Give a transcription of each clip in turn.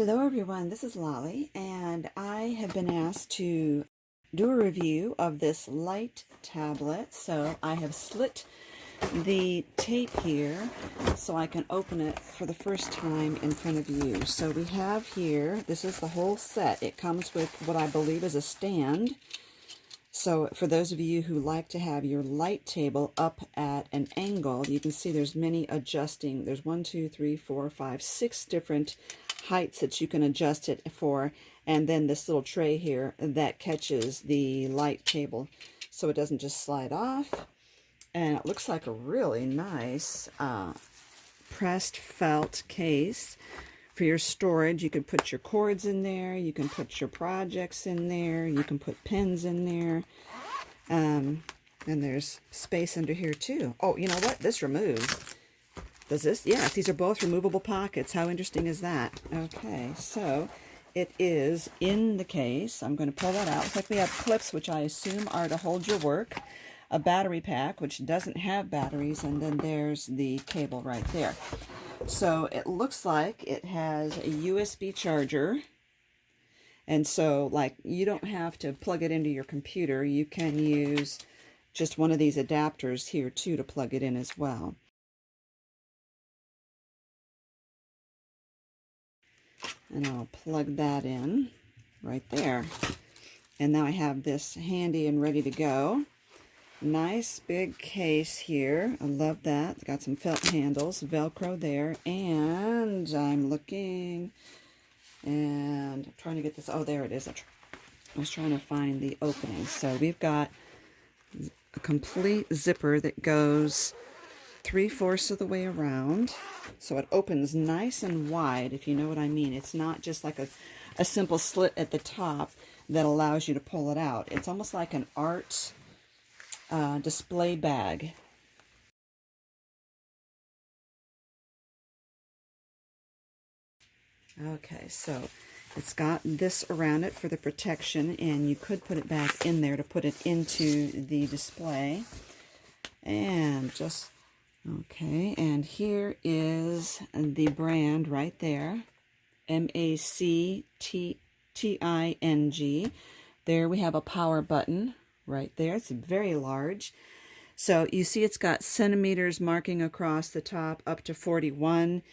Hello everyone, this is Lolly, and I have been asked to do a review of this light tablet. So I have slit the tape here so I can open it for the first time in front of you. So we have here, this is the whole set. It comes with what I believe is a stand. So for those of you who like to have your light table up at an angle, you can see there's many adjusting. There's 1, 2, 3, 4, 5, 6 different heights that you can adjust it for, and then this little tray here that catches the light table so it doesn't just slide off. And it looks like a really nice pressed felt case for your storage. You can put your cords in there, you can put your projects in there, you can put pens in there, and there's space under here too. Oh, you know what? This removes. Does this? Yes, these are both removable pockets. How interesting is that? Okay, so it is in the case. I'm going to pull that out. Looks like we have clips, which I assume are to hold your work, a battery pack, which doesn't have batteries, and then there's the cable right there. So it looks like it has a USB charger, and so like you don't have to plug it into your computer. You can use just one of these adapters here too to plug it in as well. And I'll plug that in right there. And now I have this handy and ready to go. Nice big case here. I love that. It's got some felt handles, Velcro there. And I'm looking and I'm trying to get this. Oh, there it is. I was trying to find the opening. So we've got a complete zipper that goes 3/4 of the way around. So it opens nice and wide, if you know what I mean. It's not just like a simple slit at the top that allows you to pull it out. It's almost like an art display bag. Okay, so it's got this around it for the protection, and you could put it back in there to put it into the display. And just, okay, and here is the brand right there, MACTING. There we have a power button right there. It's very large. So you see it's got centimeters marking across the top up to 41,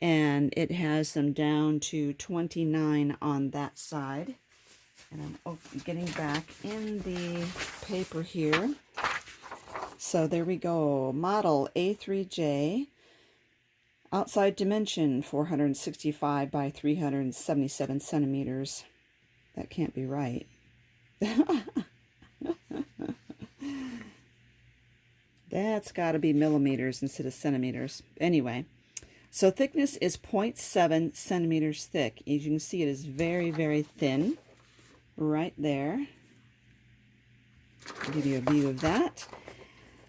and it has them down to 29 on that side. And I'm getting back in the paper here. So there we go. Model A3J. Outside dimension 465 by 377 centimeters. That can't be right. That's got to be millimeters instead of centimeters. Anyway, so thickness is 0.7 centimeters thick. As you can see, it is very, very thin right there. I'll give you a view of that.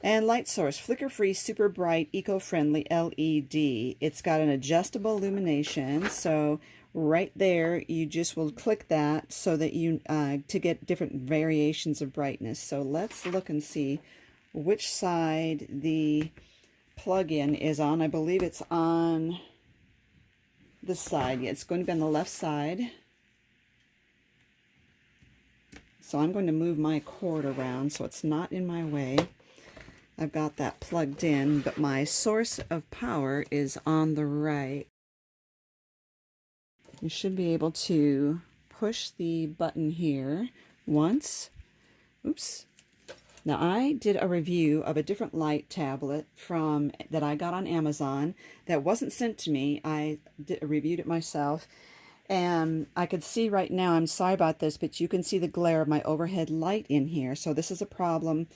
And light source, flicker-free, super bright, eco-friendly LED. It's got an adjustable illumination, so right there you just will click that so that you to get different variations of brightness. So let's look and see which side the plug-in is on. I believe it's on this side. Yeah, it's going to be on the left side. So I'm going to move my cord around so it's not in my way. I've got that plugged in, but my source of power is on the right. You should be able to push the button here once. Oops. Now I did a review of a different light tablet that I got on Amazon that wasn't sent to me. I reviewed it myself, and I could see right now, I'm sorry about this, but you can see the glare of my overhead light in here. So this is a problem.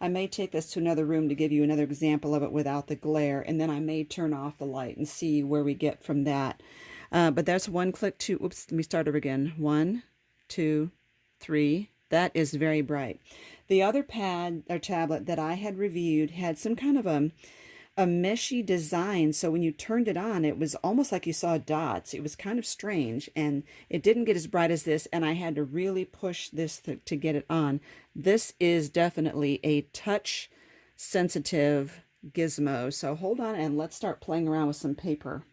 I may take this to another room to give you another example of it without the glare, and then I may turn off the light and see where we get from that. But that's one click, two, oops, let me start over again. 1, 2, 3. That is very bright. The other pad or tablet that I had reviewed had some kind of a meshy design, so when you turned it on, it was almost like you saw dots. It was kind of strange, and it didn't get as bright as this, and I had to really push this to get it on. This is definitely a touch sensitive gizmo, so hold on and let's start playing around with some paper.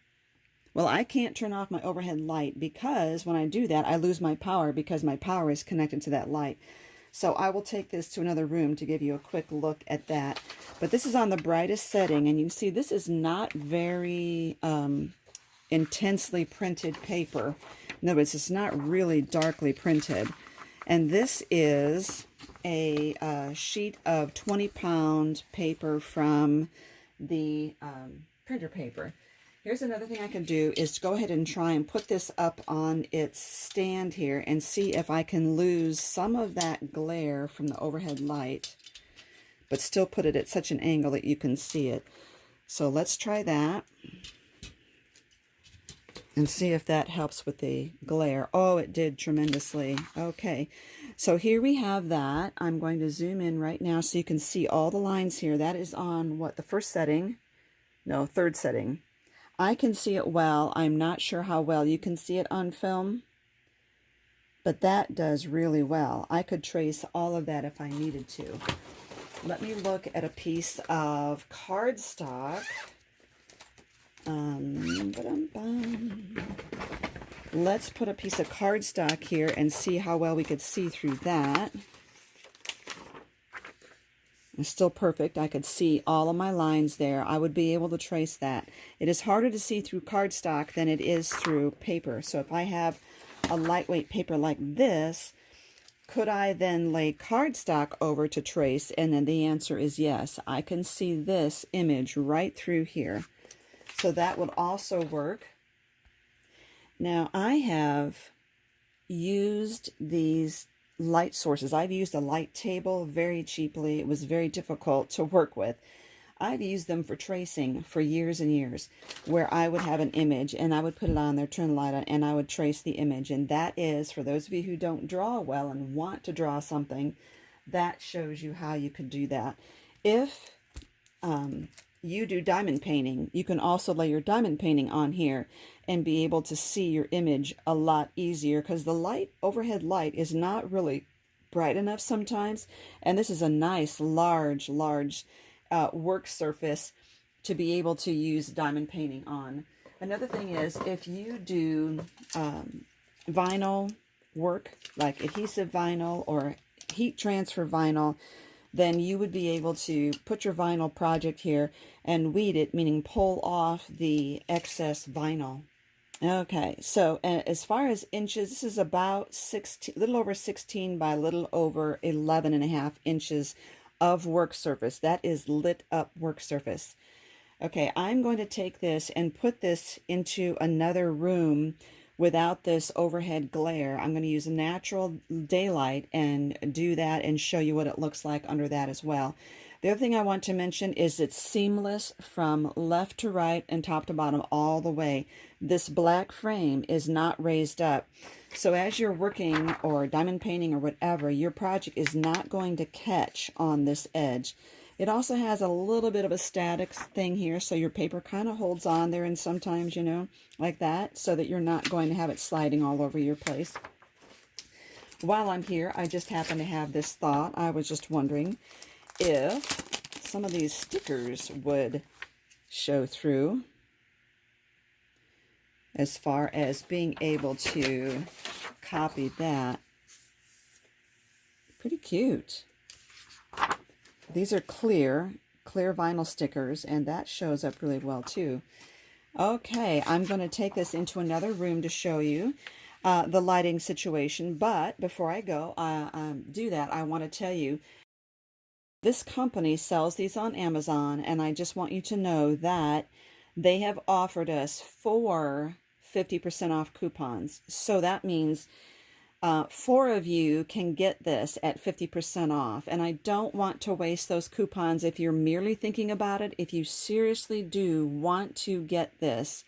Well, I can't turn off my overhead light because when I do that, I lose my power because my power is connected to that light. So I will take this to another room to give you a quick look at that. But this is on the brightest setting, and you can see this is not very intensely printed paper. In other words, it's not really darkly printed. And this is a sheet of 20-pound paper from the printer paper. Here's another thing I can do is to go ahead and try and put this up on its stand here and see if I can lose some of that glare from the overhead light, but still put it at such an angle that you can see it. So let's try that and see if that helps with the glare. Oh, it did tremendously. Okay, so here we have that. I'm going to zoom in right now so you can see all the lines here. That is on what, the first setting? No, third setting. I can see it well. I'm not sure how well you can see it on film, but that does really well. I could trace all of that if I needed to. Let me look at a piece of cardstock. Let's put a piece of cardstock here and see how well we could see through that. It's still perfect. I could see all of my lines there. I would be able to trace that. It is harder to see through cardstock than it is through paper. So if I have a lightweight paper like this, could I then lay cardstock over to trace? And then the answer is yes. I can see this image right through here. So that would also work. Now I have used these light sources. I've used a light table very cheaply. It was very difficult to work with. I've used them for tracing for years and years, where I would have an image and I would put it on there, turn the light on, and I would trace the image. And that is, for those of you who don't draw well and want to draw something, that shows you how you could do that. If you do diamond painting, you can also lay your diamond painting on here and be able to see your image a lot easier, because the light, overhead light, is not really bright enough sometimes. And this is a nice large work surface to be able to use diamond painting on. Another thing is, if you do vinyl work, like adhesive vinyl or heat transfer vinyl, then you would be able to put your vinyl project here and weed it, meaning pull off the excess vinyl. Okay, so as far as inches, this is about 16, little over 16 by a little over 11.5 inches of work surface. That is lit up work surface. Okay, I'm going to take this and put this into another room without this overhead glare. I'm going to use natural daylight and do that and show you what it looks like under that as well. The other thing I want to mention is it's seamless from left to right and top to bottom all the way. This black frame is not raised up. So as you're working or diamond painting or whatever, your project is not going to catch on this edge. It also has a little bit of a static thing here, so your paper kind of holds on there, and sometimes, you know, like that, so that you're not going to have it sliding all over your place. While I'm here, I just happen to have this thought. I was just wondering if some of these stickers would show through, as far as being able to copy that. Pretty cute. These are clear vinyl stickers, and that shows up really well too. Okay, I'm going to take this into another room to show you the lighting situation, but before I go do that, I want to tell you this company sells these on Amazon, and I just want you to know that they have offered us 4 50% off coupons. So that means 4 of you can get this at 50% off. And I don't want to waste those coupons if you're merely thinking about it. If you seriously do want to get this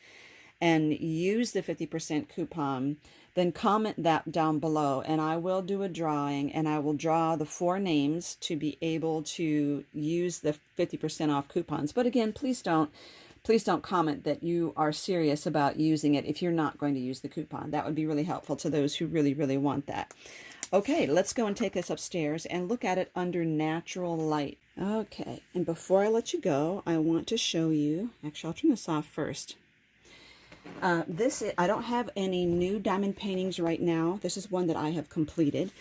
and use the 50% coupon, then comment that down below, and I will do a drawing, and I will draw the 4 names to be able to use the 50% off coupons. But again, please don't comment that you are serious about using it if you're not going to use the coupon. That would be really helpful to those who really, really want that. Okay, let's go and take this upstairs and look at it under natural light. Okay, and before I let you go, I want to show you, actually I'll turn this off first. I don't have any new diamond paintings right now. This is one that I have completed,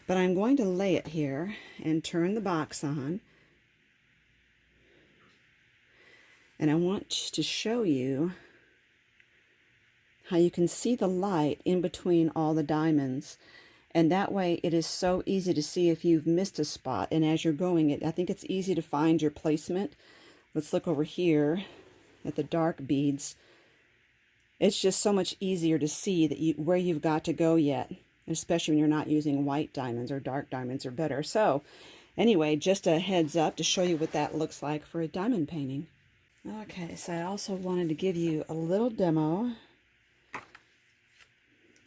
but I'm going to lay it here and turn the box on. And I want to show you how you can see the light in between all the diamonds. And that way it is so easy to see if you've missed a spot. And as you're going, I think it's easy to find your placement. Let's look over here at the dark beads. It's just so much easier to see that where you've got to go yet, especially when you're not using white diamonds, or dark diamonds are better. So anyway, just a heads up to show you what that looks like for a diamond painting. Okay, so I also wanted to give you a little demo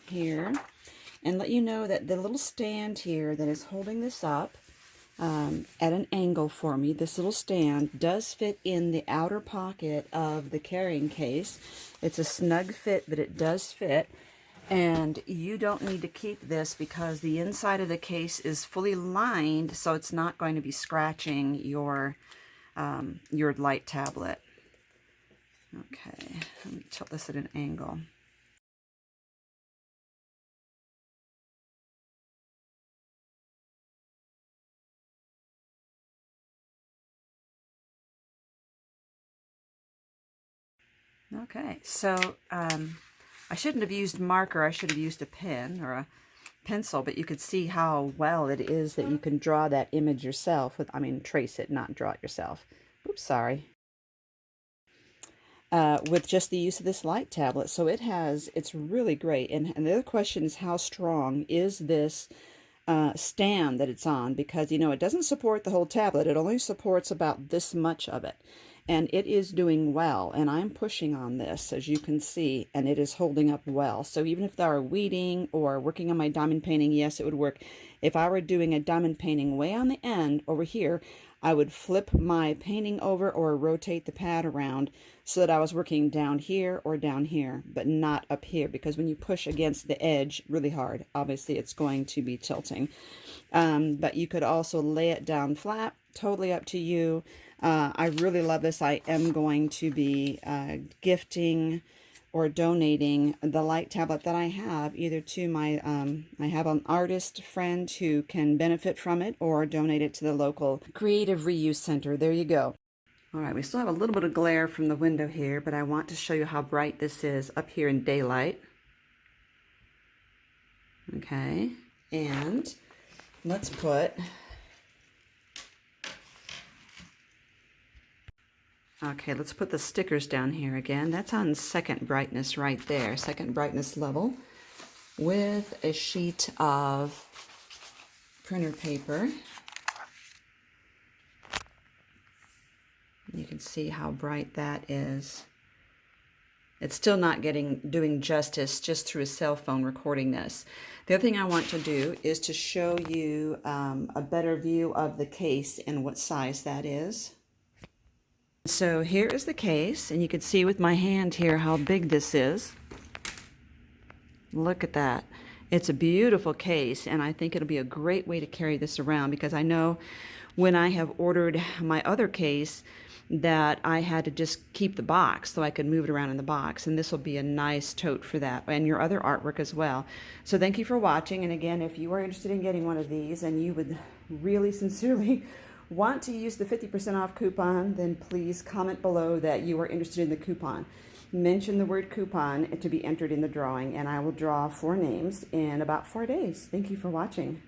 here and let you know that the little stand here that is holding this up at an angle for me, this little stand does fit in the outer pocket of the carrying case. It's a snug fit, but it does fit. And you don't need to keep this because the inside of the case is fully lined, so it's not going to be scratching your light tablet. Okay, let me tilt this at an angle. Okay, so I shouldn't have used marker. I should have used a pen or a pencil, but you could see how well it is that you can draw that image yourself. Trace it, not draw it yourself. Oops, sorry. With just the use of this light tablet. So it's really great. And the other question is, how strong is this stand that it's on? Because, it doesn't support the whole tablet. It only supports about this much of it. And it is doing well, and I'm pushing on this, as you can see, and it is holding up well. So even if I were weeding or working on my diamond painting, yes, it would work. If I were doing a diamond painting way on the end over here, I would flip my painting over or rotate the pad around so that I was working down here or down here, but not up here, because when you push against the edge really hard, obviously it's going to be tilting. But you could also lay it down flat, totally up to you. I really love this. I am going to be gifting or donating the light tablet that I have, either to my, I have an artist friend who can benefit from it, or donate it to the local creative reuse center. There you go. All right, we still have a little bit of glare from the window here, but I want to show you how bright this is up here in daylight. Okay, and let's put... Okay, let's put the stickers down here again. That's on second brightness right there, second brightness level, with a sheet of printer paper. You can see how bright that is. It's still not doing justice just through a cell phone recording this. The other thing I want to do is to show you a better view of the case and what size that is. So here is the case, and you can see with my hand here how big this is. Look at that. It's a beautiful case, and I think it'll be a great way to carry this around, because I know when I have ordered my other case that I had to just keep the box so I could move it around in the box, and this will be a nice tote for that, and your other artwork as well. So thank you for watching, and again, if you are interested in getting one of these and you would really sincerely want to use the 50% off coupon, then please comment below that you are interested in the coupon. Mention the word coupon to be entered in the drawing, and I will draw 4 names in about 4 days. Thank you for watching.